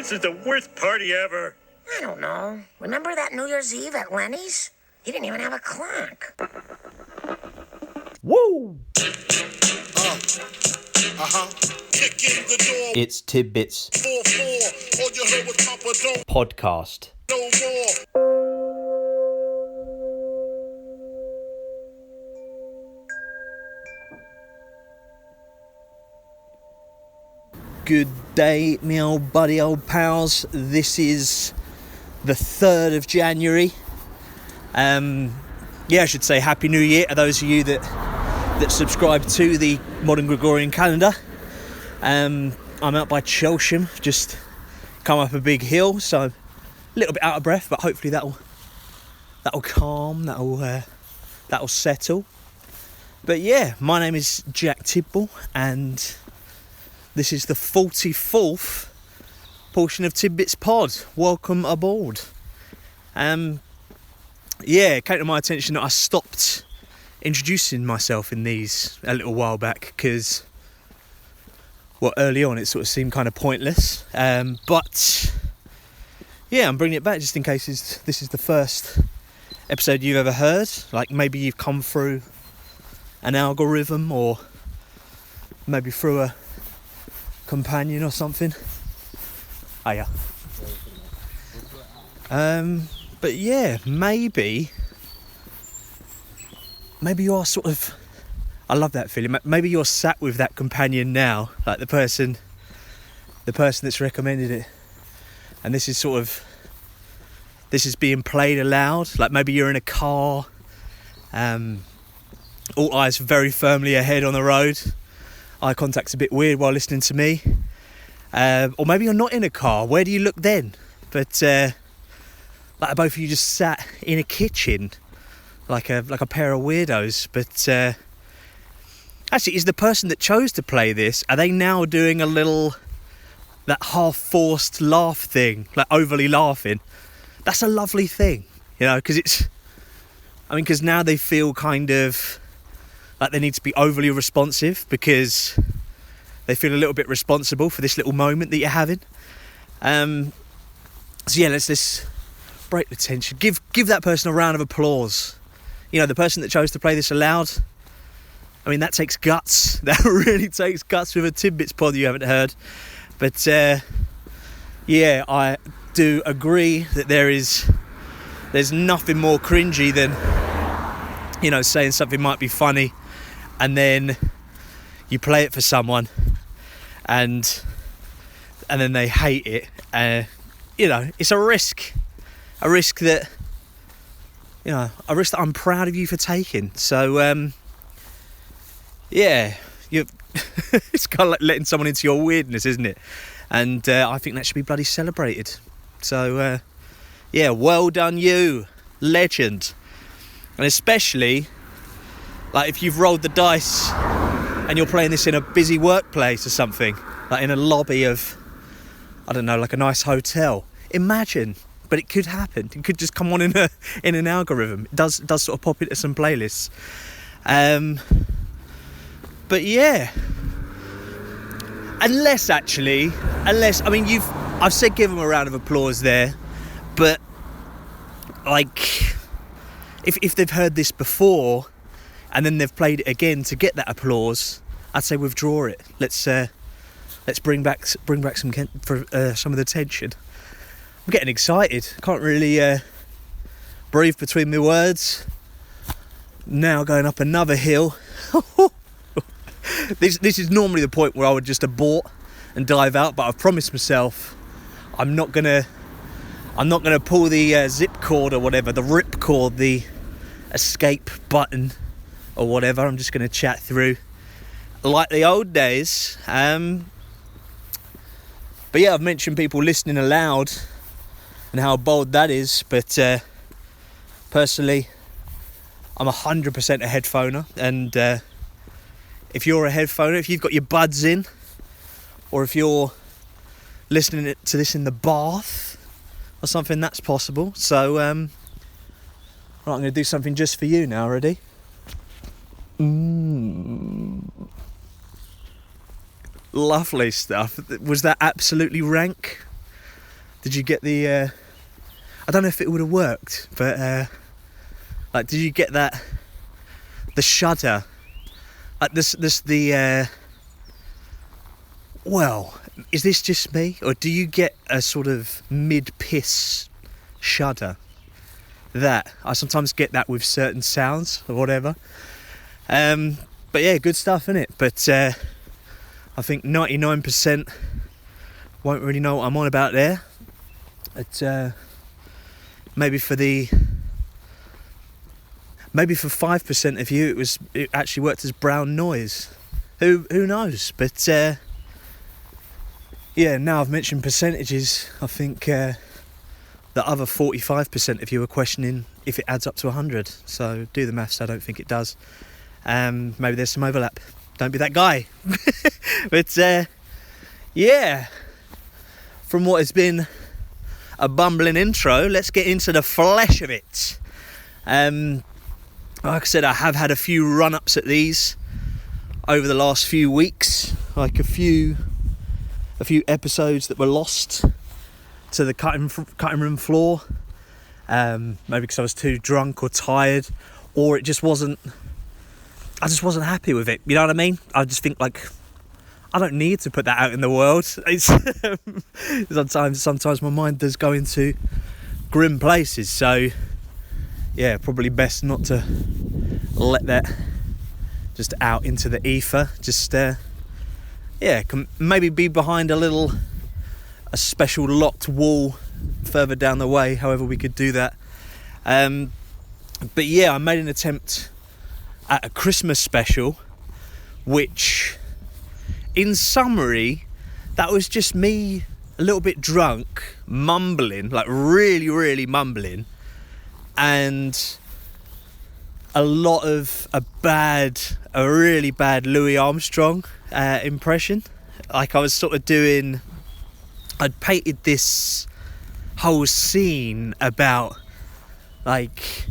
This is the worst party ever. I don't know. Remember that New Year's Eve at Lenny's? He didn't even have a clock. Woo! Kick in the door. It's Tidbits 4-4. All you heard was Papa don't Podcast. no more. Good day, me old buddy, old pals. This is the 3rd of January. I should say Happy New Year to those of you that subscribe to the modern Gregorian calendar. I'm out by Chelsham, just come up a big hill, so I'm a little bit out of breath, but hopefully that'll calm, that'll settle. But yeah, my name is Jack Tidball, and this is the 44th portion of Tidbits Pod. Welcome aboard. It came to my attention that I stopped introducing myself in these a little while back because, early on it sort of seemed kind of pointless. But I'm bringing it back just in case this is the first episode you've ever heard. Like maybe you've come through an algorithm or maybe through a companion or something. But yeah, maybe you are sort of, I love that feeling, maybe you're sat with that companion now, like the person that's recommended it, and this is being played aloud. Like maybe you're in a car, all eyes very firmly ahead on the road, eye contact's a bit weird while listening to me, or maybe you're not in a car. Where do you look then? But like both of you just sat in a kitchen like a pair of weirdos. But actually, is the person that chose to play this, are they now doing that half-forced laugh thing, like overly laughing? That's a lovely thing, because because now they feel kind of like they need to be overly responsive because they feel a little bit responsible for this little moment that you're having. Let's break the tension. Give that person a round of applause. The person that chose to play this aloud. That takes guts. That really takes guts with a Tidbits pod you haven't heard. But I do agree that there's nothing more cringy than saying something might be funny and then you play it for someone and then they hate it. It's a risk that I'm proud of you for taking. So it's kind of like letting someone into your weirdness, isn't it? And I think that should be bloody celebrated. So well done you, legend. And especially like if you've rolled the dice and you're playing this in a busy workplace or something, like in a lobby of, I don't know, like a nice hotel. Imagine, but it could happen. It could just come on in an algorithm. It does sort of pop into some playlists. But yeah, unless I've said give them a round of applause there, but like if they've heard this before and then they've played it again to get that applause, I'd say withdraw it. Let's bring back some of the tension. I'm getting excited. Can't really breathe between my words. Now going up another hill. This is normally the point where I would just abort and dive out, but I've promised myself I'm not gonna pull the zip cord or whatever, the rip cord, the escape button or whatever. I'm just gonna chat through like the old days. But yeah, I've mentioned people listening aloud and how bold that is, but personally I'm 100% a headphoner, and if you're a headphoner, if you've got your buds in, or if you're listening to this in the bath or something, that's possible. So right, I'm going to do something just for you now. Ready? Lovely stuff. Was that absolutely rank? Did you get the? I don't know if it would have worked, but like, did you get that? The shudder. Well, is this just me, or do you get a sort of mid-piss shudder? That I sometimes get that with certain sounds or whatever. But yeah, good stuff, innit? But I think 99% won't really know what I'm on about there. But maybe for 5% of you, it actually worked as brown noise. Who knows? But yeah, now I've mentioned percentages, I think the other 45% of you are questioning if it adds up to 100. So do the maths. I don't think it does. Maybe there's some overlap. Don't be that guy. But yeah, from what has been a bumbling intro, let's get into the flesh of it. Like I said, I have had a few run-ups at these over the last few weeks, like a few episodes that were lost to the cutting room floor, maybe because I was too drunk or tired, or I just wasn't happy with it, you know what I mean? I just think, like, I don't need to put that out in the world. It's sometimes my mind does go into grim places, so yeah, probably best not to let that just out into the ether. Just can maybe be behind a special locked wall further down the way, however we could do that. But yeah, I made an attempt at a Christmas special, which, in summary, that was just me a little bit drunk, mumbling, like really, really mumbling, and a really bad Louis Armstrong impression. Like, I was sort of I'd painted this whole scene about, like,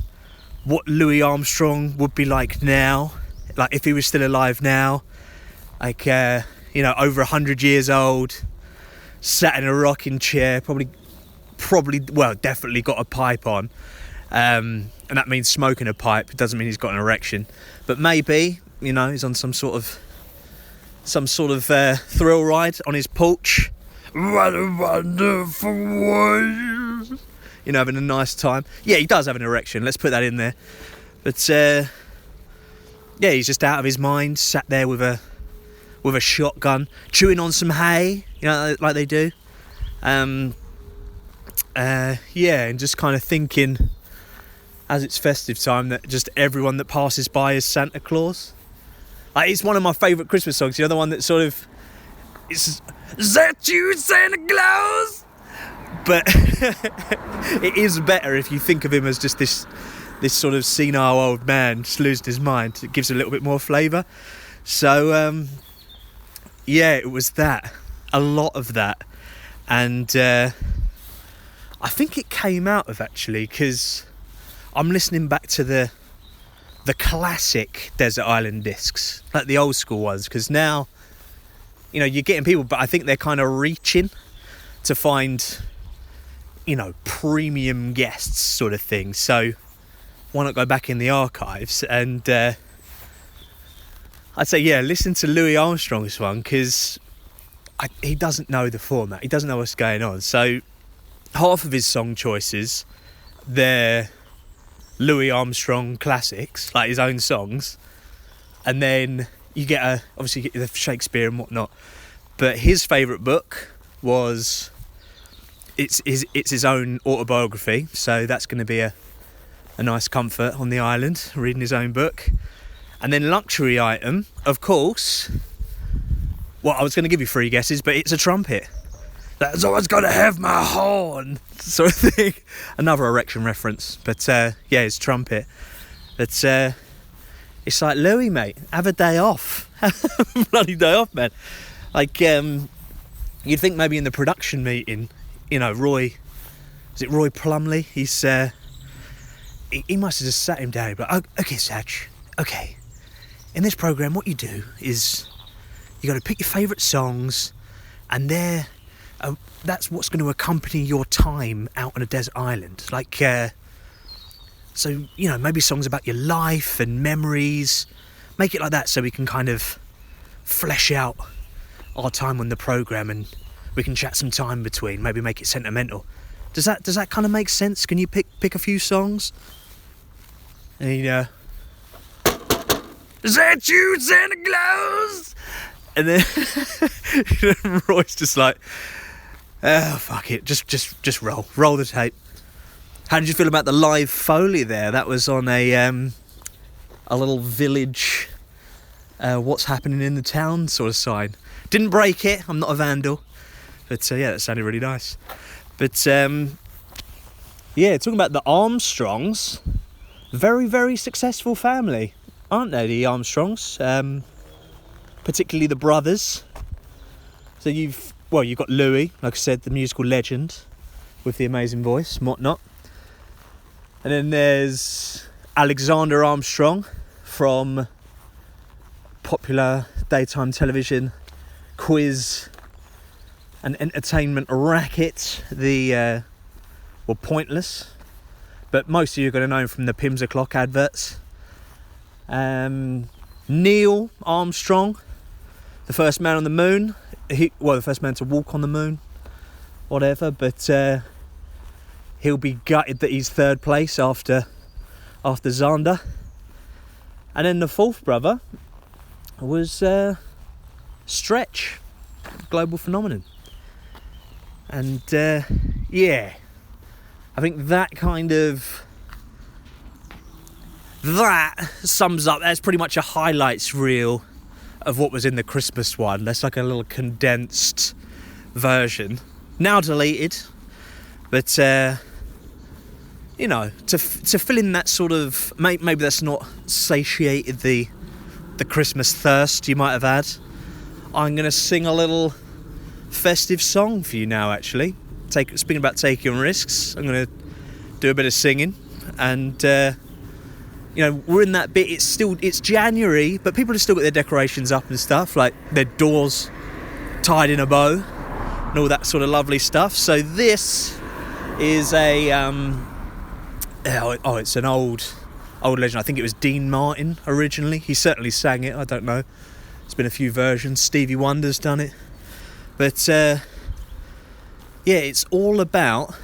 what Louis Armstrong would be like now, like if he was still alive now, like over 100 years old, sat in a rocking chair, probably definitely got a pipe on, and that means smoking a pipe. It doesn't mean he's got an erection, but maybe, he's on some sort of thrill ride on his porch. What a wonderful world. Having a nice time. Yeah, he does have an erection, let's put that in there. But yeah, he's just out of his mind, sat there with a shotgun, chewing on some hay, like they do. And just kind of thinking, as it's festive time, that just everyone that passes by is Santa Claus. Like, it's one of my favourite Christmas songs, the one that sort of, it's, "Is that you, Santa Claus?" But it is better if you think of him as just this sort of senile old man just losing his mind. It gives a little bit more flavour. So yeah, it was that, a lot of that, and I think it came out of, actually, because I'm listening back to the classic Desert Island discs, like the old school ones, because now, you're getting people, but I think they're kind of reaching to find, premium guests sort of thing. So why not go back in the archives? And I'd say, yeah, listen to Louis Armstrong's one, because he doesn't know the format. He doesn't know what's going on. So half of his song choices, they're Louis Armstrong classics, like his own songs. And then you get obviously you get the Shakespeare and whatnot. But his favourite book was, it's his own autobiography, so that's going to be a nice comfort on the island, reading his own book. And then luxury item, of course, well, I was going to give you 3 guesses, but it's a trumpet. That's always got to have my horn, sort of thing. Another erection reference, but yeah, it's trumpet. But it's like, Louis, mate, have a day off. Have a bloody day off, man. Like, you'd think maybe in the production meeting, Roy Plumley? He's he must have just sat him down. But okay, Satch. Okay, in this program, what you do is you got to pick your favourite songs, and they're that's what's going to accompany your time out on a desert island. Like, so, you know, maybe songs about your life and memories. Make it like that so we can kind of flesh out our time on the programme and we can chat some time between. Maybe make it sentimental. Does that kind of make sense? Can you pick a few songs? And is that you, Santa Claus? And then Roy's just like, oh, fuck it, just roll the tape. How did you feel about the live Foley there? That was on a little village, what's happening in the town sort of sign. Didn't break it, I'm not a vandal. But yeah, that sounded really nice. But yeah, talking about the Armstrongs, very, very successful family, aren't they, the Armstrongs? Particularly the brothers. So you've got Louis, like I said, the musical legend with the amazing voice and whatnot. And then there's Alexander Armstrong from popular daytime television quiz and entertainment racket, the Pointless. But most of you are going to know him from the Pims O'Clock adverts. Neil Armstrong, the first man on the moon. The first man to walk on the moon, whatever. But he'll be gutted that he's third place after Xander. And then the fourth brother was Stretch, global phenomenon. And yeah, I think that sums up. That's pretty much a highlights reel of what was in the Christmas one. That's like a little condensed version, now deleted, but you know, to fill in that sort of, maybe that's not satiated the Christmas thirst you might have had. I'm going to sing a little festive song for you now, actually. Speaking about taking risks, I'm going to do a bit of singing. And you know, we're in that bit, it's January, but people have still got their decorations up and stuff, like their doors tied in a bow and all that sort of lovely stuff. So this is it's an old legend. I think it was Dean Martin originally. He certainly sang it, I don't know. There's been a few versions. Stevie Wonder's done it. But yeah, it's all about,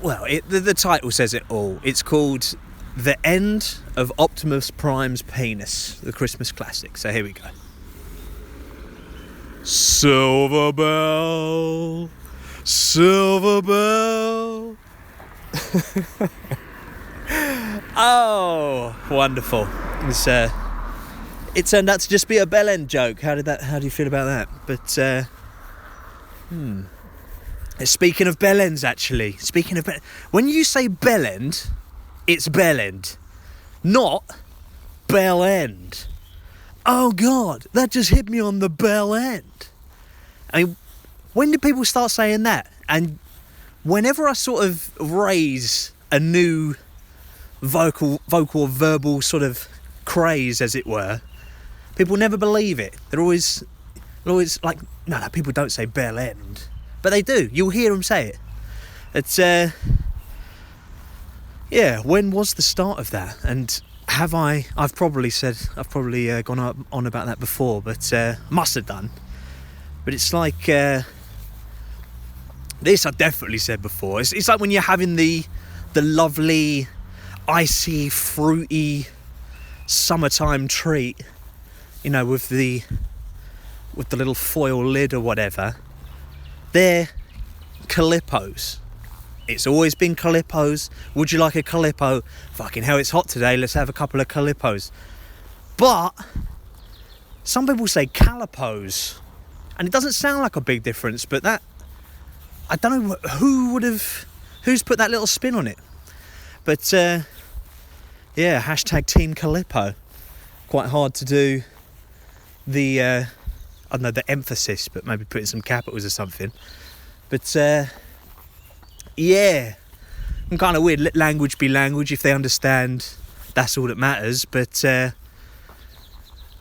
well, the title says it all. It's called The End of Optimus Prime's Penis, the Christmas classic. So here we go. Silver bell, silver bell. Oh, wonderful. It turned out to just be a bellend joke. How do you feel about that? But speaking of bellends, actually, when you say bellend, it's bellend, not bellend. Oh God, that just hit me on the bell end. I mean, when did people start saying that? And whenever I sort of raise a new vocal or verbal sort of craze, as it were, people never believe it. They're always like, no, people don't say bell end. But they do. You'll hear them say it. It's, yeah, when was the start of that? And I've probably gone on about that before, but must have done. But it's like, this I definitely said before. It's like when you're having the lovely, icy, fruity summertime treat, you know, with the little foil lid or whatever. They're Calippos. It's always been Calippos. Would you like a Calippo? Fucking hell, it's hot today. Let's have a couple of Calippos. But some people say Calipos, and it doesn't sound like a big difference. But that, I don't know who's put that little spin on it. But yeah, hashtag Team Calippo. Quite hard to do the I don't know, the emphasis, but maybe put in some capitals or something. But yeah, I'm kind of weird. Let language be language. If they understand, that's all that matters. But I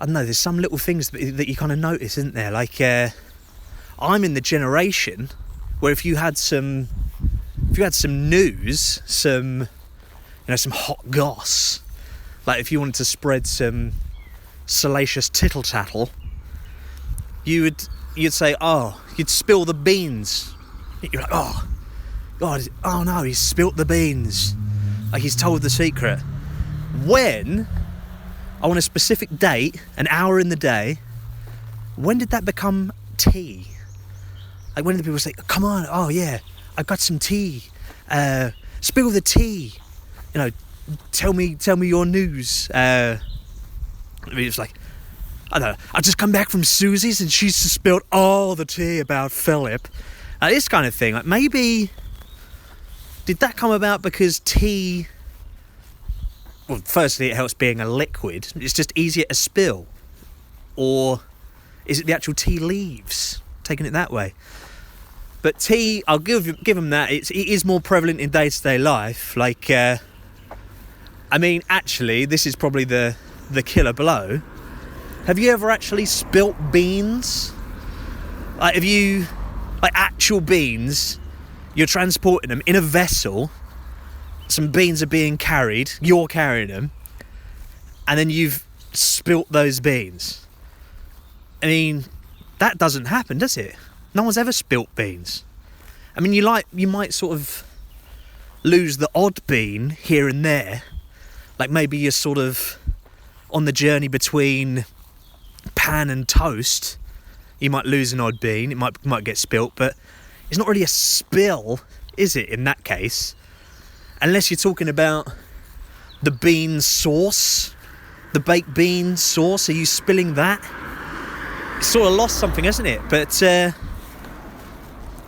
don't know, there's some little things that you kind of notice, isn't there? Like I'm in the generation where if you had some news, some hot goss, like if you wanted to spread some salacious tittle tattle, you'd say, you'd spill the beans. You're like, oh God, oh no, he's spilt the beans, like he's told the secret. When, on a specific date, an hour in the day, when did that become tea? Like, when did people say, come on, oh yeah, I got some tea, spill the tea, tell me your news. It's like, I don't know, I just come back from Susie's and she's just spilled all the tea about Philip. This kind of thing. Like, maybe, did that come about because tea, well, firstly, it helps being a liquid. It's just easier to spill. Or is it the actual tea leaves? Taking it that way. But tea, I'll give them that. It is more prevalent in day-to-day life. Like, actually, this is probably the killer blow. Have you ever actually spilt beans? Like, actual beans, you're transporting them in a vessel, some beans are being carried, you're carrying them, and then you've spilt those beans. That doesn't happen, does it? No one's ever spilt beans. You might sort of lose the odd bean here and there. Like, maybe you're sort of on the journey between pan and toast. You might lose an odd bean, it might get spilt, but it's not really a spill, is it, in that case? Unless you're talking about the bean sauce, the baked bean sauce. Are you spilling that? It's sort of lost something, hasn't it? But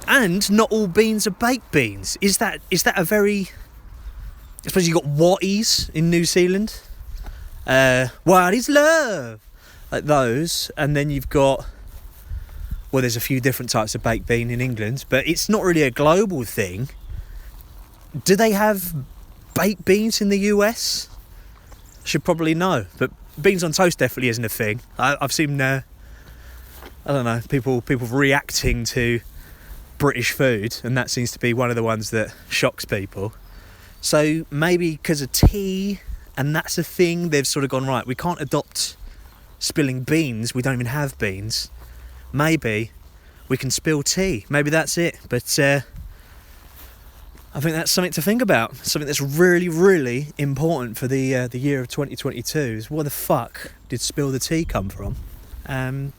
and not all beans are baked beans. Is that a very? I suppose you got Watties in New Zealand. What is love? Like those, and then you've got. Well, there's a few different types of baked bean in England, but it's not really a global thing. Do they have baked beans in the US? I should probably know, but beans on toast definitely isn't a thing. I've seen, I don't know, people reacting to British food, and that seems to be one of the ones that shocks people. So maybe because of tea, and that's a thing, they've sort of gone, right, we can't adopt spilling beans, we don't even have beans. Maybe we can spill tea. Maybe that's it. But I think that's something to think about. Something that's really, really important for the year of 2022 is where the fuck did spill the tea come from? Yeah.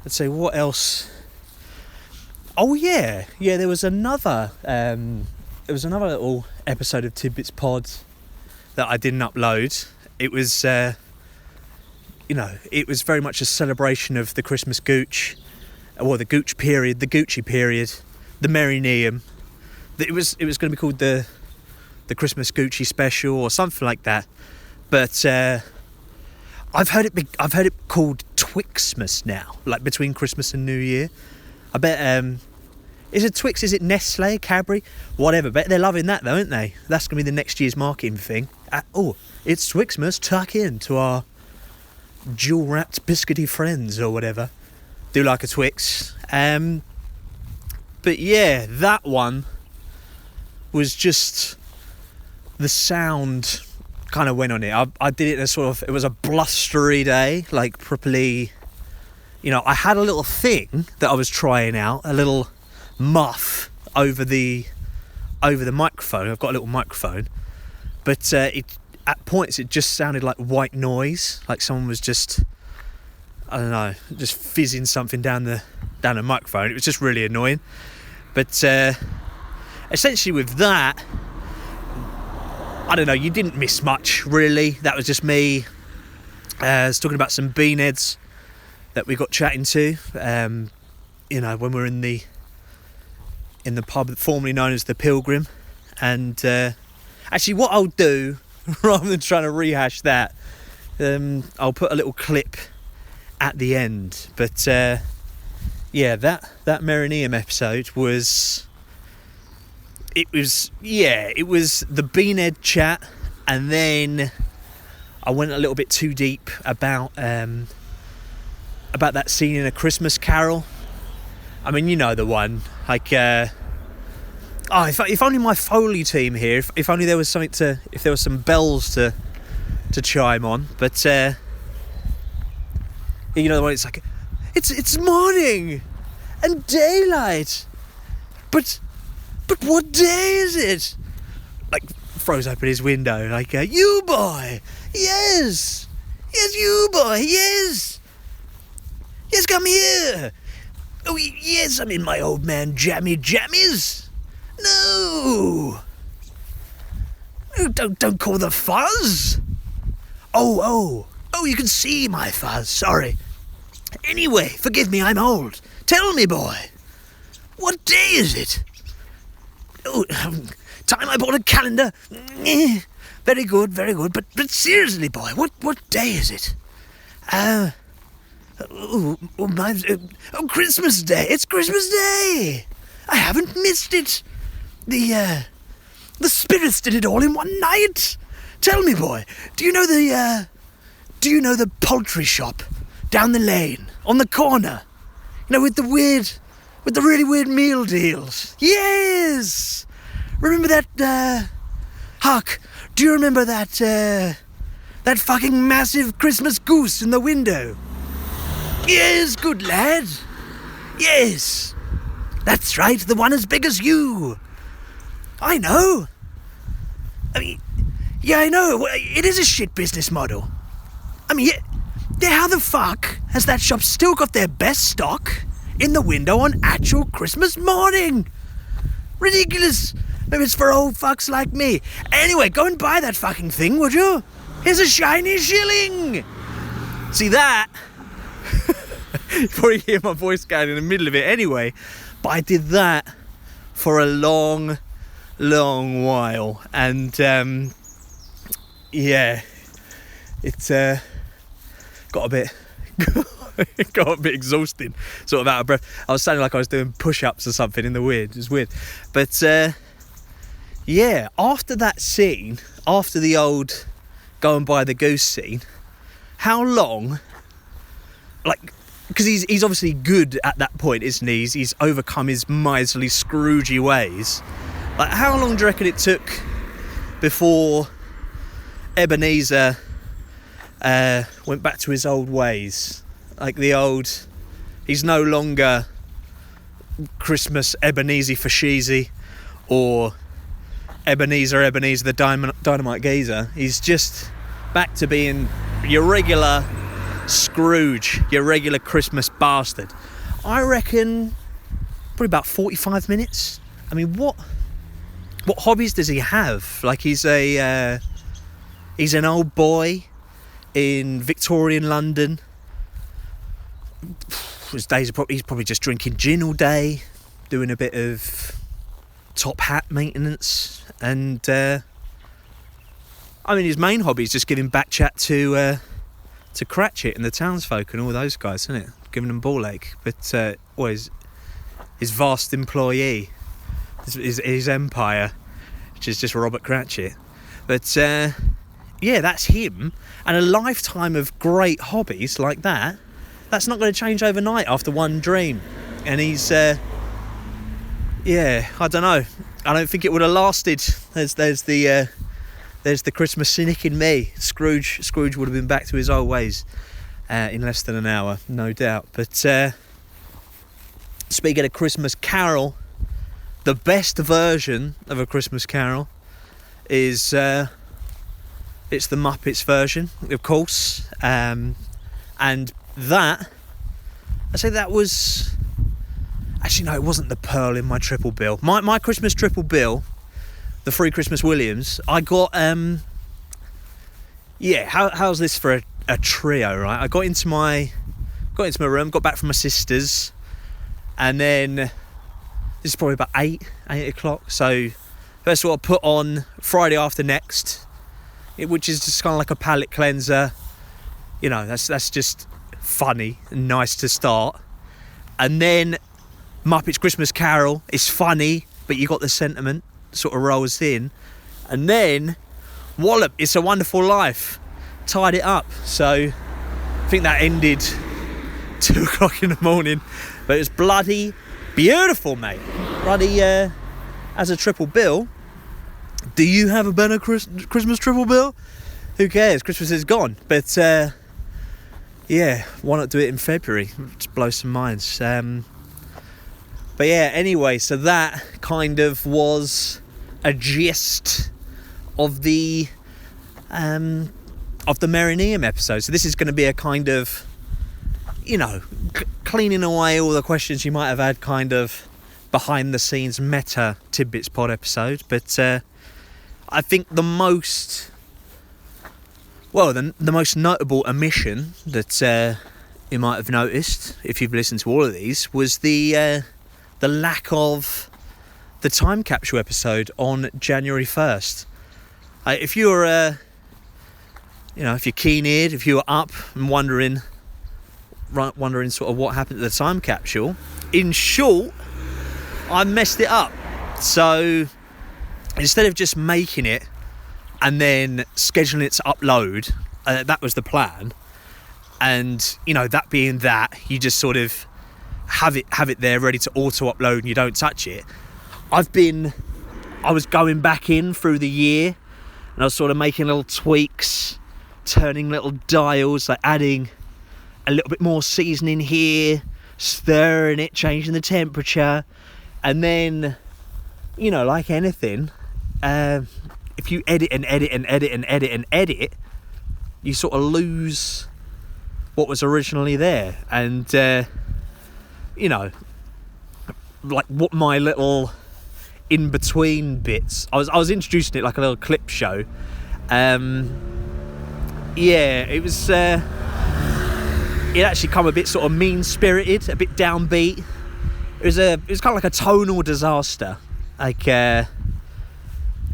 Let's see, what else? Oh yeah, there was another little episode of Tidbits Pod that I didn't upload. It was it was very much a celebration of the Christmas Gooch, or the Gooch period, the Gucci period, the Merrynium. It was going to be called the Christmas Gucci special or something like that. But I've heard it called Twixmas now, like between Christmas and New Year. I bet is it Twix? Is it Nestle, Cadbury, whatever? Bet they're loving that though, aren't they? That's going to be the next year's marketing thing. It's Twixmas. Tuck in to our jewel wrapped biscuity friends or whatever. Do like a Twix. But yeah, that one was just the sound kind of went on it. I did it in a sort of, it was a blustery day, like properly, I had a little thing that I was trying out, a little muff over the microphone. I've got a little microphone, but at points it just sounded like white noise, like someone was just, I don't know, just fizzing something down the microphone. It was just really annoying. But essentially with that, I don't know, you didn't miss much really. That was just me. I was talking about some beanheads that we got chatting to, when we're in the pub formerly known as the Pilgrim. And actually what I'll do, rather than trying to rehash that, I'll put a little clip at the end. But yeah, that Merrynium episode was the beanhead chat, and then I went a little bit too deep about about that scene in A Christmas Carol. I mean, you know the one. Like, if only my Foley team here, if only there was something if there was some bells to chime on. But, you know the one, it's like, it's morning and daylight. But what day is it? Like, throws open his window, like, you boy, yes, you boy, yes, come here. Oh, yes, I'm in my old man jammies. No, don't call the fuzz. Oh, you can see my fuzz, sorry. Anyway, forgive me, I'm old. Tell me, boy, what day is it? Oh, time I bought a calendar. Very good. But seriously, boy, what day is it? Christmas Day. It's Christmas Day. I haven't missed it. The spirits did it all in one night. Tell me, boy, do you know the poultry shop down the lane on the corner? You know, with the really weird meal deals. Yes. Remember that, Huck, do you remember that fucking massive Christmas goose in the window? Yes, good lad. Yes. That's right, the one as big as you. I know. I mean, yeah, I know. It is a shit business model. I mean, yeah, how the fuck has that shop still got their best stock in the window on actual Christmas morning? Ridiculous. Maybe it's for old fucks like me. Anyway, go and buy that fucking thing, would you? Here's a shiny shilling. See that? You probably hear my voice going in the middle of it anyway. But I did that for a long while. And, yeah, it's got a bit exhausting, sort of out of breath. I was sounding like I was doing push-ups or something in the weird. It was weird. But, yeah, after that scene, after the old go and buy the goose scene, how long, like, because he's obviously good at that point, isn't he? He's overcome his miserly Scroogey ways. Like, how long do you reckon it took before Ebeneezer went back to his old ways? Like he's no longer Christmas Ebeneezer Fashizi or Ebeneezer the dynamite geezer. He's just back to being your regular Scrooge, your regular Christmas bastard. I reckon probably about 45 minutes. I mean, what hobbies does he have? Like, he's an old boy in Victorian London. His days he's probably just drinking gin all day, doing a bit of top hat maintenance, and I mean, his main hobby is just giving back chat to Cratchit and the townsfolk and all those guys, isn't it? Giving them ball ache. But his vast employee, his empire, which is just Robert Cratchit. But yeah, that's him. And a lifetime of great hobbies like that, that's not going to change overnight after one dream. And he's yeah, I don't know. I don't think it would have lasted. There's the Christmas cynic in me. Scrooge would have been back to his old ways in less than an hour, no doubt. But speaking of Christmas Carol, the best version of A Christmas Carol is it's the Muppets version, of course. And that, I say that was... Actually, no, it wasn't the pearl in my triple bill. My Christmas triple bill, the Free Christmas Williams, I got... yeah, how's this for a trio, right? I got into my room, got back from my sister's, and then this is probably about 8 o'clock. So first of all, I put on Friday After Next, which is just kind of like a palate cleanser. You know, that's just funny and nice to start. And then Muppets Christmas Carol is funny, but you got the sentiment sort of rolls in. And then Wallop, It's a Wonderful Life, tied it up. So I think that ended 2 o'clock in the morning, but it was bloody beautiful, mate. Bloody, as a triple bill, do you have a better Christmas triple bill? Who cares? Christmas is gone. But, yeah, why not do it in February? Just blow some minds. But yeah, anyway, so that kind of was a gist of the Merrynium episode. So this is going to be a kind of, you know, cleaning away all the questions you might have had, kind of behind the scenes meta Tidbits Pod episode. But I think the most notable omission that you might have noticed if you've listened to all of these was the lack of the time capsule episode on January 1st. If you're if you're keen-eared, if you were up and wondering sort of what happened to the time capsule, in short, I messed it up. So instead of just making it and then scheduling it to upload, that was the plan. And, you know, that being that, you just sort of have it there ready to auto-upload and you don't touch it. I was going back in through the year and I was sort of making little tweaks, turning little dials, like adding a little bit more seasoning here, stirring it, changing the temperature. And then, you know, like anything, if you edit and edit and edit and edit and edit, you sort of lose what was originally there. And, you know, like what my little in-between bits, I was introducing it like a little clip show. Yeah, it was, it actually come a bit sort of mean-spirited, a bit downbeat. It was kind of like a tonal disaster. Like, it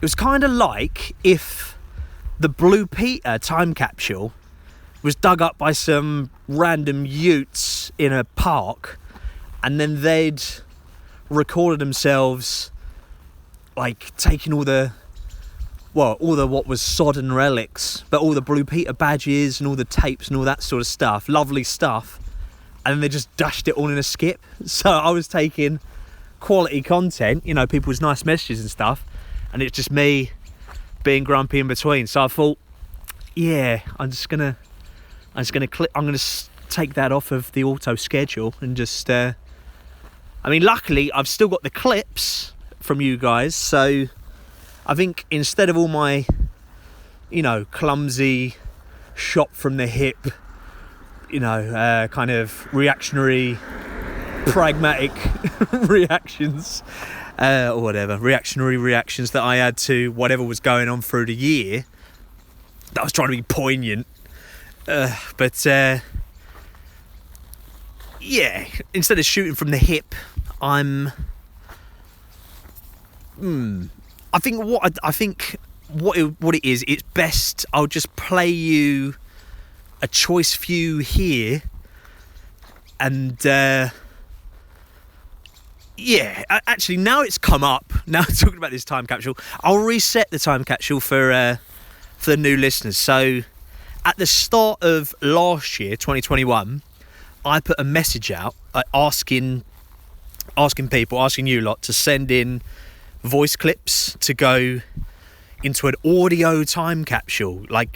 was kind of like if the Blue Peter time capsule was dug up by some random utes in a park, and then they'd recorded themselves, like, taking all the what was sodden relics, but all the Blue Peter badges and all the tapes and all that sort of stuff, lovely stuff, and then they just dashed it all in a skip. So I was taking quality content, you know, people's nice messages and stuff, and it's just me being grumpy in between. So I thought, yeah, I'm gonna take that off of the auto schedule and just I mean, luckily I've still got the clips from you guys, so I think instead of all my, you know, clumsy, shot from the hip, you know, kind of reactionary, pragmatic reactions, or whatever, reactionary reactions that I had to whatever was going on through the year, that I was trying to be poignant, but yeah, instead of shooting from the hip, I think what it is, it's best I'll just play you a choice few here, and yeah, actually now it's come up, now talking about this time capsule, I'll reset the time capsule for the new listeners. So at the start of last year, 2021, I put a message out asking you lot to send in voice clips to go into an audio time capsule, like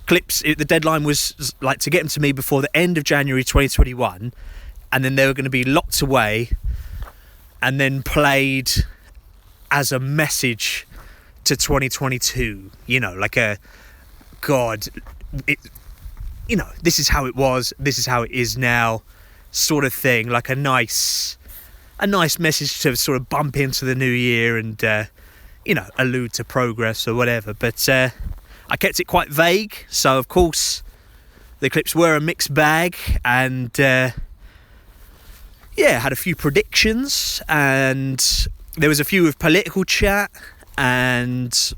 clips. The deadline was like to get them to me before the end of January 2021, and then they were going to be locked away and then played as a message to 2022, you know, like a God, you know, this is how it was, this is how it is now sort of thing, like a nice message to sort of bump into the new year and you know, allude to progress or whatever. But I kept it quite vague, so of course the clips were a mixed bag, and yeah, had a few predictions, and there was a few with political chat and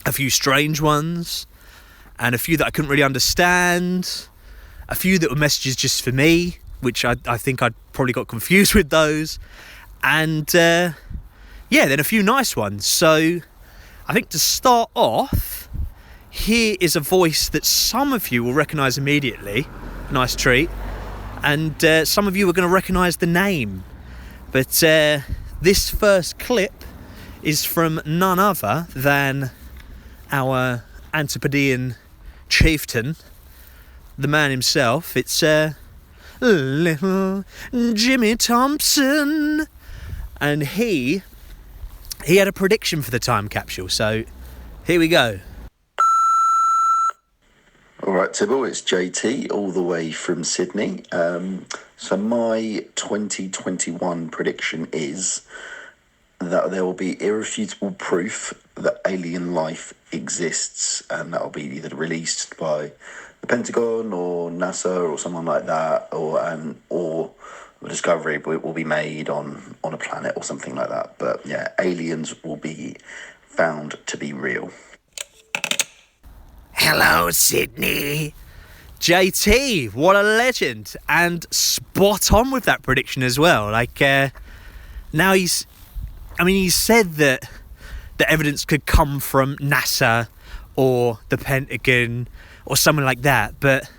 a few strange ones and a few that I couldn't really understand, a few that were messages just for me, which I think I'd probably got confused with those, and yeah, then a few nice ones. So I think to start off, here is a voice that some of you will recognise immediately, nice treat, and some of you are going to recognise the name. But this first clip is from none other than our Antipodean chieftain, the man himself. It's little Jimmy Thompson, and he had a prediction for the time capsule, so here we go. Alright Tibble, it's JT all the way from Sydney. So my 2021 prediction is that there will be irrefutable proof that alien life exists, and that will be either released by the Pentagon or NASA or someone like that, or the discovery will be made on a planet or something like that. But yeah, aliens will be found to be real. Hello, Sydney. JT, what a legend, and spot on with that prediction as well. Like, now he said that the evidence could come from NASA or the Pentagon or something like that, but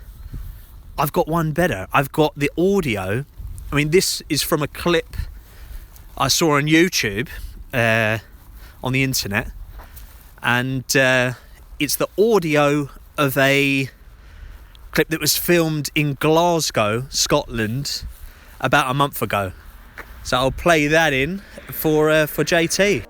I've got one better. I've got the audio. I mean, this is from a clip I saw on YouTube, on the internet, and it's the audio of a clip that was filmed in Glasgow, Scotland, about a month ago. So I'll play that in for JT.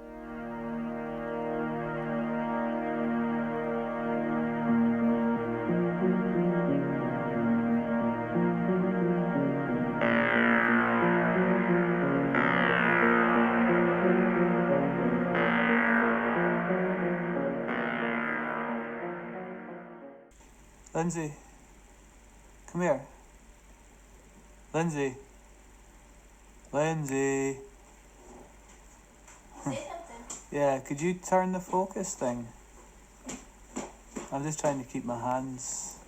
Lindsay, come here. Lindsay. Yeah, could you turn the focus thing? I'm just trying to keep my hands.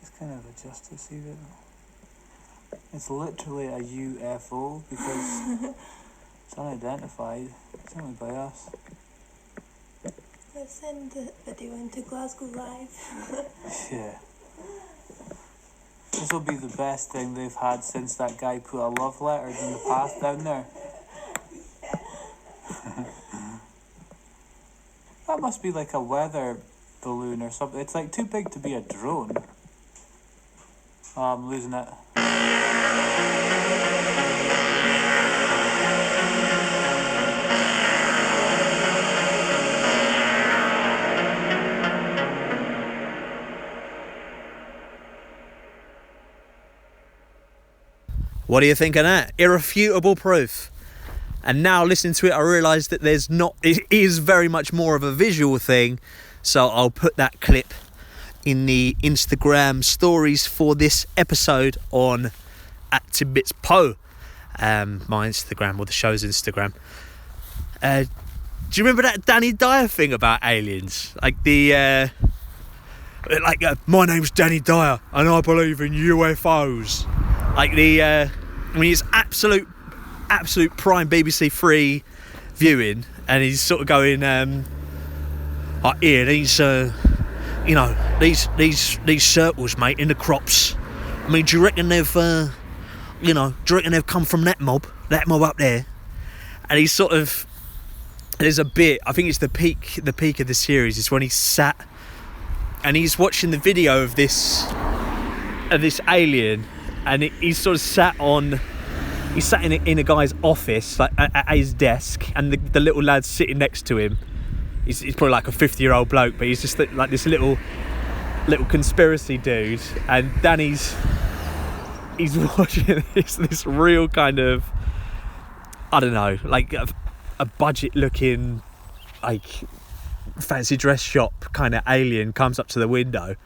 Just kind of adjust to see that. It's literally a UFO because it's unidentified. It's only by us. Let's send the video into Glasgow Live. Yeah. This will be the best thing they've had since that guy put a love letter in the past down there. That must be like a weather balloon or something. It's like too big to be a drone. Oh, I'm losing it. What do you think of that? Irrefutable proof. And now listening to it, I realise that it is very much more of a visual thing. So I'll put that clip in the Instagram stories for this episode on @TidbitsPod, my Instagram, or the show's Instagram. Do you remember that Danny Dyer thing about aliens? Like my name's Danny Dyer and I believe in UFOs. Like it's absolute prime BBC Three viewing, and he's sort of going, these circles, mate, in the crops. I mean, do you reckon they've come from that mob up there? And he's sort of, there's a bit, I think it's the peak of the series, is when he's sat and he's watching the video of this alien. And he's sort of sat in a guy's office, like at his desk, and the little lad's sitting next to him. He's probably like a 50-year-old bloke, but he's just like this little conspiracy dude. And Danny's watching this real kind of, I don't know, like a budget-looking, like fancy dress shop kind of alien comes up to the window,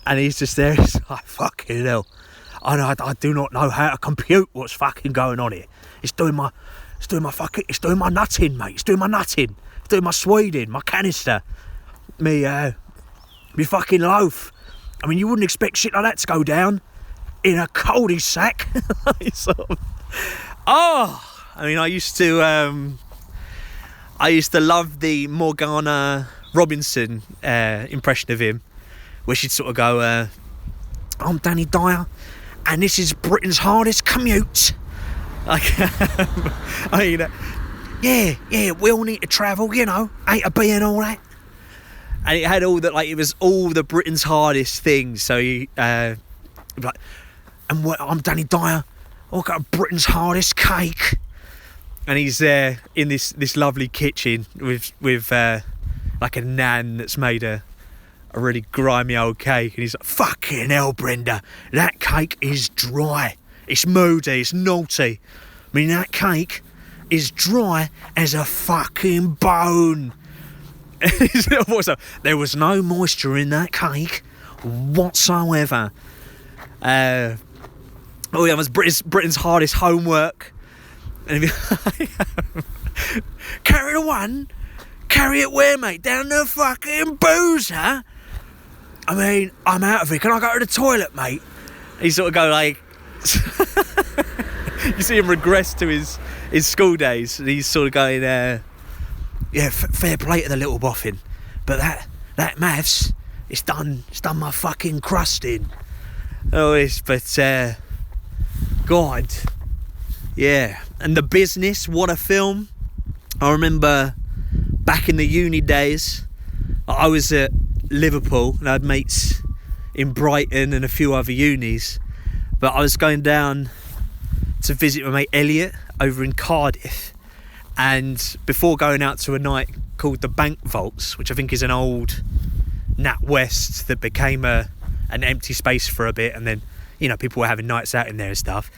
and he's just there. He's like, fucking hell. I do not know how to compute what's fucking going on here. It's doing my nutting, mate. It's doing my nutting. It's doing my Sweden, my canister, me fucking loaf. I mean, you wouldn't expect shit like that to go down in a cul-de-sac. I used to love the Morgana Robinson impression of him, where she'd sort of go, I'm Danny Dyer, and this is Britain's hardest commute. Like, I mean, yeah, we all need to travel, you know, A to B and all that. And it had all that, like, it was all the Britain's hardest things. So he, like, I'm Danny Dyer, I've got Britain's hardest cake. And he's there in this lovely kitchen with like a nan that's made a really grimy old cake, and he's like, fucking hell, Brenda, that cake is dry, it's moody, it's naughty. I mean, that cake is dry as a fucking bone. There was no moisture in that cake whatsoever. It was Britain's hardest homework. And carry the one, carry it where, mate? Down the fucking boozer? I mean, I'm out of it. Can I go to the toilet, mate? He sort of go like... You see him regress to his school days. And he's sort of going, fair play to the little boffin. But that maths, it's done my fucking crust in. God... Yeah, and The Business, what a film. I remember back in the uni days, I was at Liverpool and I had mates in Brighton and a few other unis, but I was going down to visit my mate Elliot over in Cardiff, and before going out to a night called the Bank Vaults, which I think is an old Nat West that became an empty space for a bit, and then, you know, people were having nights out in there and stuff.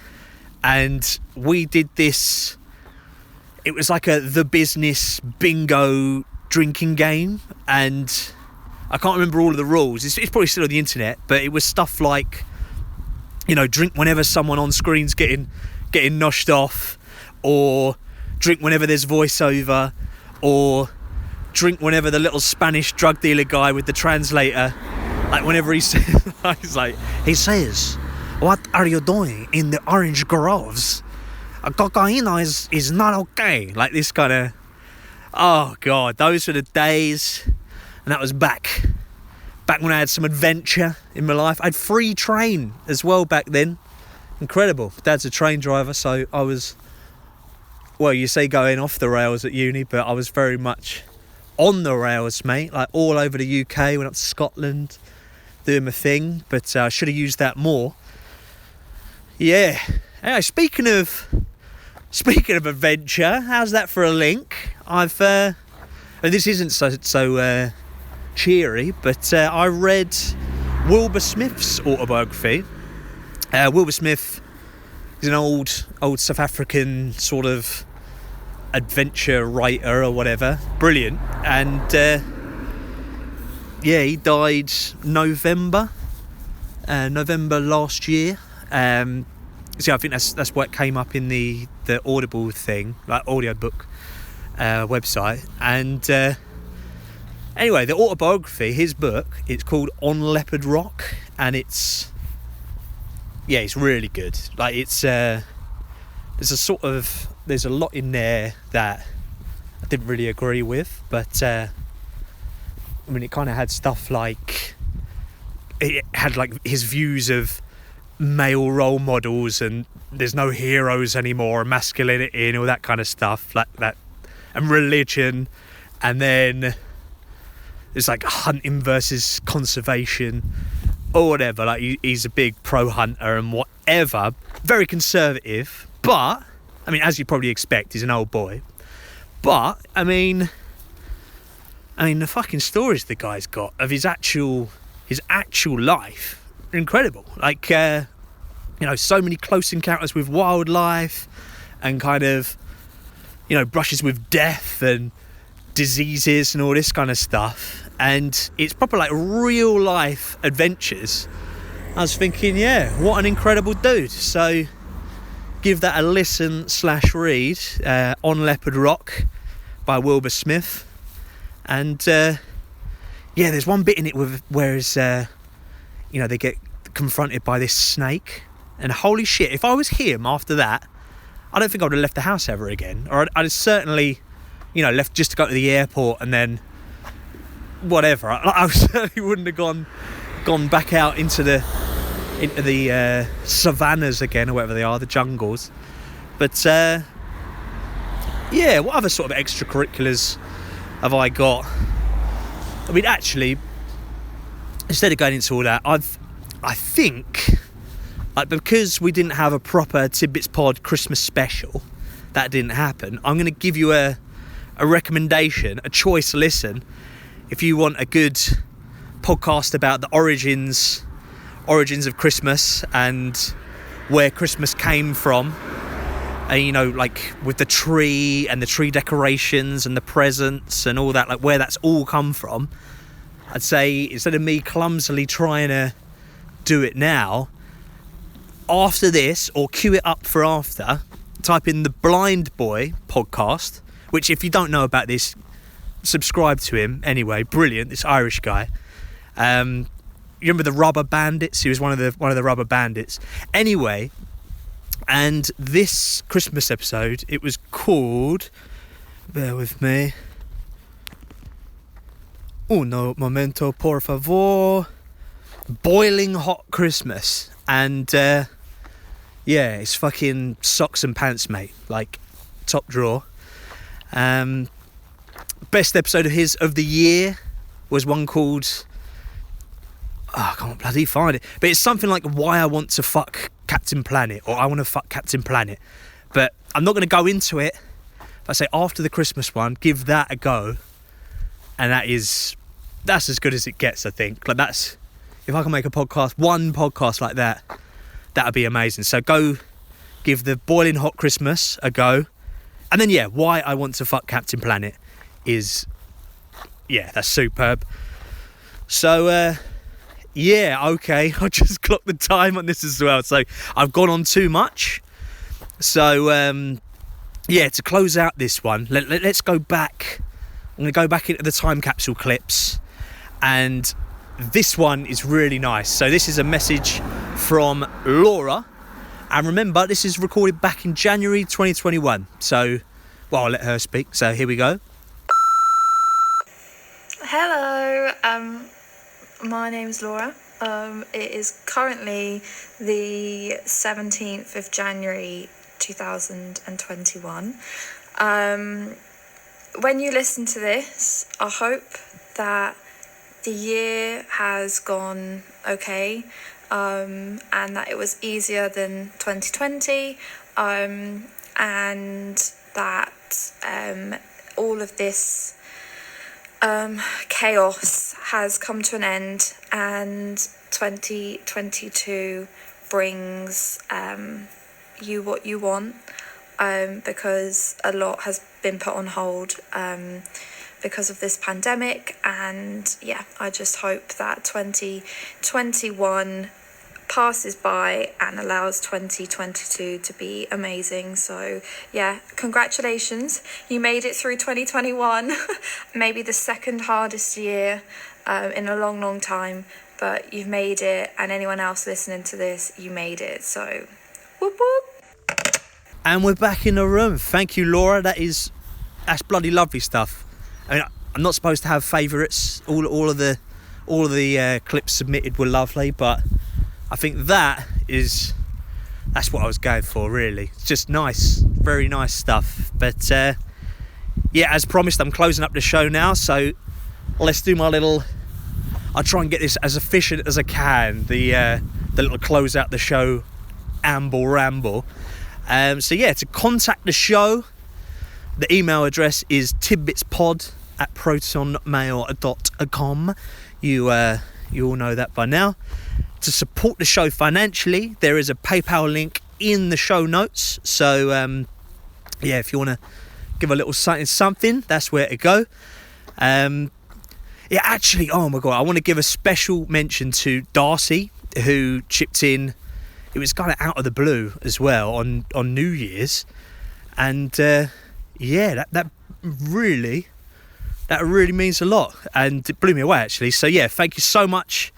And we did this, it was like The Business bingo drinking game, and I can't remember all of the rules. It's probably still on the internet, but it was stuff like, you know, drink whenever someone on screen's getting noshed off, or drink whenever there's voiceover, or drink whenever the little Spanish drug dealer guy with the translator, like whenever he says, he says, what are you doing in the orange groves? Cocaine is not okay. Like this kind of... Oh, God. Those were the days. And that was back when I had some adventure in my life. I had free train as well back then. Incredible. Dad's a train driver, so I was... Well, you say going off the rails at uni, but I was very much on the rails, mate. Like all over the UK. Went up to Scotland, doing my thing. But I should have used that more. Yeah. Anyway, speaking of adventure, how's that for a link? And this isn't so cheery, but I read Wilbur Smith's autobiography. Wilbur Smith is an old South African sort of adventure writer or whatever. Brilliant. And he died November last year. So I think that's what came up in the Audible thing, like audiobook website. And anyway, the autobiography, his book, it's called On Leopard Rock, and it's really good. Like it's there's a lot in there that I didn't really agree with, but I mean, it kind of had stuff like, it had like his views of male role models, and there's no heroes anymore, and masculinity and all that kind of stuff like that, and religion, and then there's like hunting versus conservation or whatever. Like he's a big pro hunter and whatever, very conservative, but I mean, as you probably expect, he's an old boy. But I mean the fucking stories the guy's got of his actual life, incredible. Like so many close encounters with wildlife, and kind of brushes with death and diseases and all this kind of stuff, and it's proper like real life adventures. I was thinking, what an incredible dude. So give that a listen / read, On Leopard Rock by Wilbur Smith. And there's one bit in it where they get confronted by this snake, and holy shit, if I was him after that, I don't think I would have left the house ever again, or I'd have certainly left just to go to the airport, and then whatever. I certainly wouldn't have gone gone back out into the savannas again, or whatever they are, the jungles. But yeah, what other sort of extracurriculars have I got? I mean, actually, instead of going into all that, I think, like, because we didn't have a proper Tidbits Pod Christmas special, that didn't happen, I'm going to give you a recommendation, a choice listen, if you want a good podcast about the origins of Christmas and where Christmas came from. And, you know, like with the tree and the tree decorations and the presents and all that, like where that's all come from. I'd say, instead of me clumsily trying to do it now, after this, or queue it up for after, type in the Blindboy podcast, which, if you don't know about this, subscribe to him anyway. Brilliant, this Irish guy. You remember the Rubber Bandits? He was one of the Rubber Bandits. Anyway, and this Christmas episode, it was called, bear with me, uno momento por favor, Boiling Hot Christmas. And yeah, it's fucking socks and pants, mate, like top drawer. Best episode of his of the year was one called, I can't bloody find it, but it's something like Why I Want to Fuck Captain Planet, or I Want to Fuck Captain Planet. But I'm not going to go into it. If I say after the Christmas one, give that a go, and that's as good as it gets, I think. Like, that's, if I can make one podcast like that, that'd be amazing. So go give the Boiling Hot Christmas a go, and then, yeah, Why I Want to Fuck Captain Planet is, yeah, that's superb. So yeah, okay, I just clocked the time on this as well, so I've gone on too much. So yeah, to close out this one, let's go back. I'm going to go back into the time capsule clips, and this one is really nice. So this is a message from Laura, and remember, this is recorded back in January 2021. So, well, I'll let her speak. So here we go. Hello, my name's Laura. It is currently the 17th of January 2021. When you listen to this, I hope that the year has gone okay, and that it was easier than 2020, and that all of this chaos has come to an end, and 2022 brings you what you want, because a lot has been put on hold because of this pandemic. And yeah, I just hope that 2021 passes by and allows 2022 to be amazing. So yeah, congratulations, you made it through 2021. Maybe the second hardest year in a long time, but you've made it, and anyone else listening to this, you made it. So whoop whoop. And we're back in the room. Thank you, Laura. That's bloody lovely stuff. I mean, I'm not supposed to have favourites. All of the clips submitted were lovely, but I think that's what I was going for, really. It's just nice, very nice stuff. But yeah, as promised, I'm closing up the show now, so let's do my little, I'll try and get this as efficient as I can, the little close out the show ramble. So yeah, to contact the show, the email address is tidbitspod@protonmail.com. You all know that by now. To support the show financially, there is a PayPal link in the show notes. So yeah, if you want to give a little something, that's where to go. Yeah, actually, oh my god, I want to give a special mention to Darcy, who chipped in. It was kind of out of the blue as well on New Year's, and yeah, that really means a lot, and it blew me away, actually. So yeah, thank you so much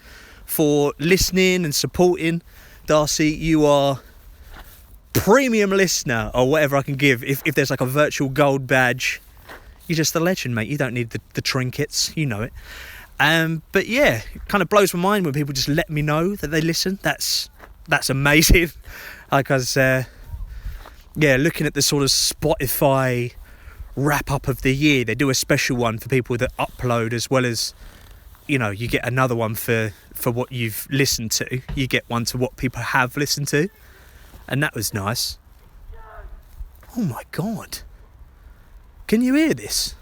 for listening and supporting. Darcy, you are premium listener, or whatever I can give. If there's like a virtual gold badge, you're just a legend, mate. You don't need the trinkets, you know it. But yeah, it kind of blows my mind when people just let me know that they listen. That's amazing. Like I was, looking at the sort of Spotify wrap up of the year. They do a special one for people that upload, as well as, you know, you get another one for what you've listened to. You get one to what people have listened to. And that was nice. Oh my God. Can you hear this?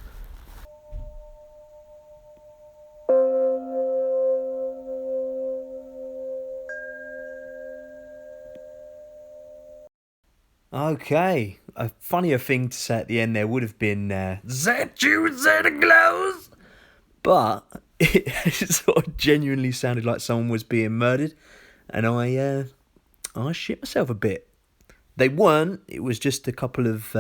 Okay, a funnier thing to say at the end there would have been, "Is that you, Santa Claus?" But it sort of genuinely sounded like someone was being murdered, and I shit myself a bit. They weren't. It was just a couple of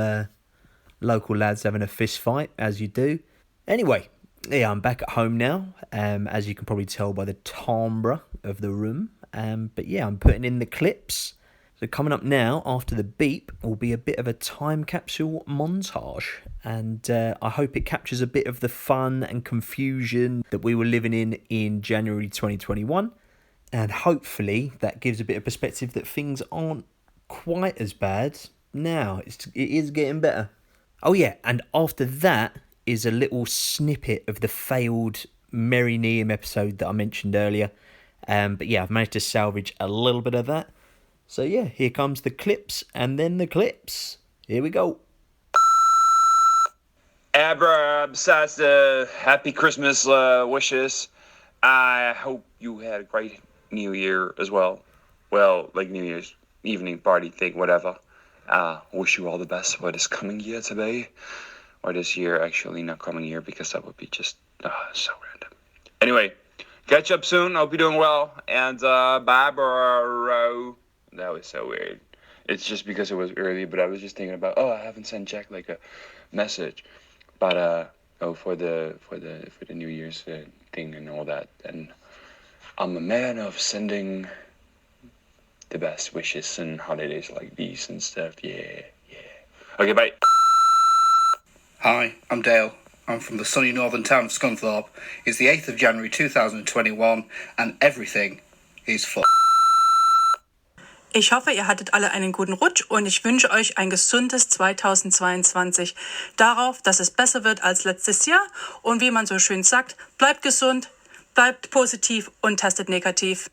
local lads having a fist fight, as you do. Anyway, yeah, I'm back at home now, as you can probably tell by the timbre of the room. But yeah, I'm putting in the clips. So coming up now, after the beep, will be a bit of a time capsule montage. And I hope it captures a bit of the fun and confusion that we were living in January 2021. And hopefully that gives a bit of perspective that things aren't quite as bad now. It is getting better. Oh yeah, and after that is a little snippet of the failed Merrynium episode that I mentioned earlier. But yeah, I've managed to salvage a little bit of that. So yeah, here comes the clips and then the clips. Here we go. Abra besides the happy Christmas wishes, I hope you had a great New Year as well. Well, like New Year's evening party thing, whatever. Wish you all the best for this coming year today. Or this year, actually, not coming year, because that would be just so random. Anyway, catch up soon. Hope you're doing well. And bye, bro. That was so weird. It's just because it was early, but I was just thinking about, I haven't sent Jack like a message. But for the New Year's thing and all that. And I'm a man of sending the best wishes and holidays like these and stuff. Yeah. Okay, bye. Hi, I'm Dale. I'm from the sunny northern town of Scunthorpe. It's the 8th of January 2021 and everything is full. Ich hoffe, ihr hattet alle einen guten Rutsch und ich wünsche euch ein gesundes 2022. Darauf, dass es besser wird als letztes Jahr und wie man so schön sagt, bleibt gesund, bleibt positiv und testet negativ.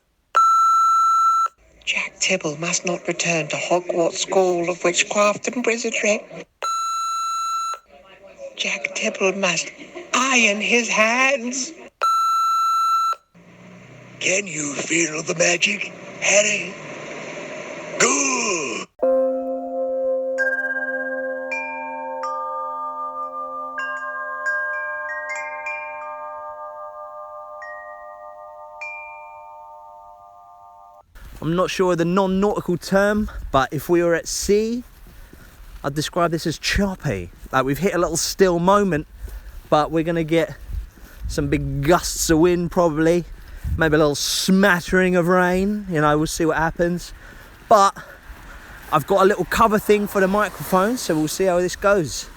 Jack Tibble must not return to Hogwarts School of Witchcraft and Wizardry. Jack Tibble must iron his hands. Can you feel the magic, Harry? Good. I'm not sure of the non-nautical term, but if we were at sea, I'd describe this as choppy. Like we've hit a little still moment, but we're going to get some big gusts of wind probably, maybe a little smattering of rain, we'll see what happens. But I've got a little cover thing for the microphone, so we'll see how this goes.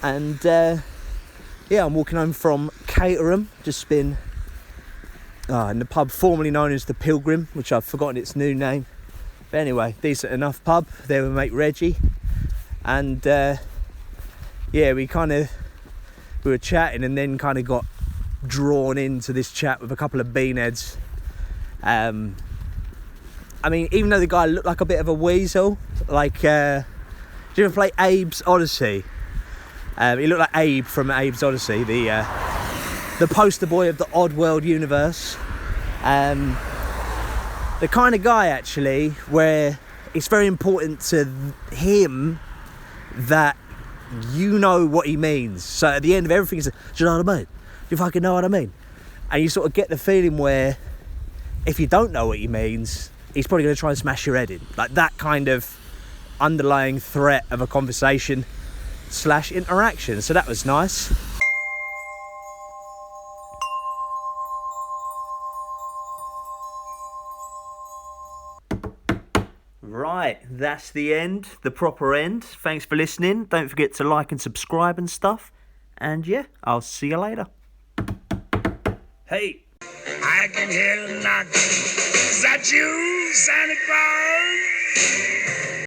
And I'm walking home from Caterham, just been in the pub formerly known as the Pilgrim, which I've forgotten its new name. But anyway, decent enough pub. There with mate Reggie. And we were chatting and then kind of got drawn into this chat with a couple of beanheads. Even though the guy looked like a bit of a weasel, did you ever play Abe's Odyssey? He looked like Abe from Abe's Odyssey, the poster boy of the Oddworld universe. The kind of guy, actually, where it's very important to him that you know what he means. So at the end of everything, he says, do you know what I mean? Do you fucking know what I mean? And you sort of get the feeling where if you don't know what he means, he's probably going to try and smash your head in. Like that kind of underlying threat of a conversation / interaction. So that was nice. Right, that's the end, the proper end. Thanks for listening. Don't forget to like and subscribe and stuff. And yeah, I'll see you later. Hey. I can hear knocking. Is that you, Santa Claus?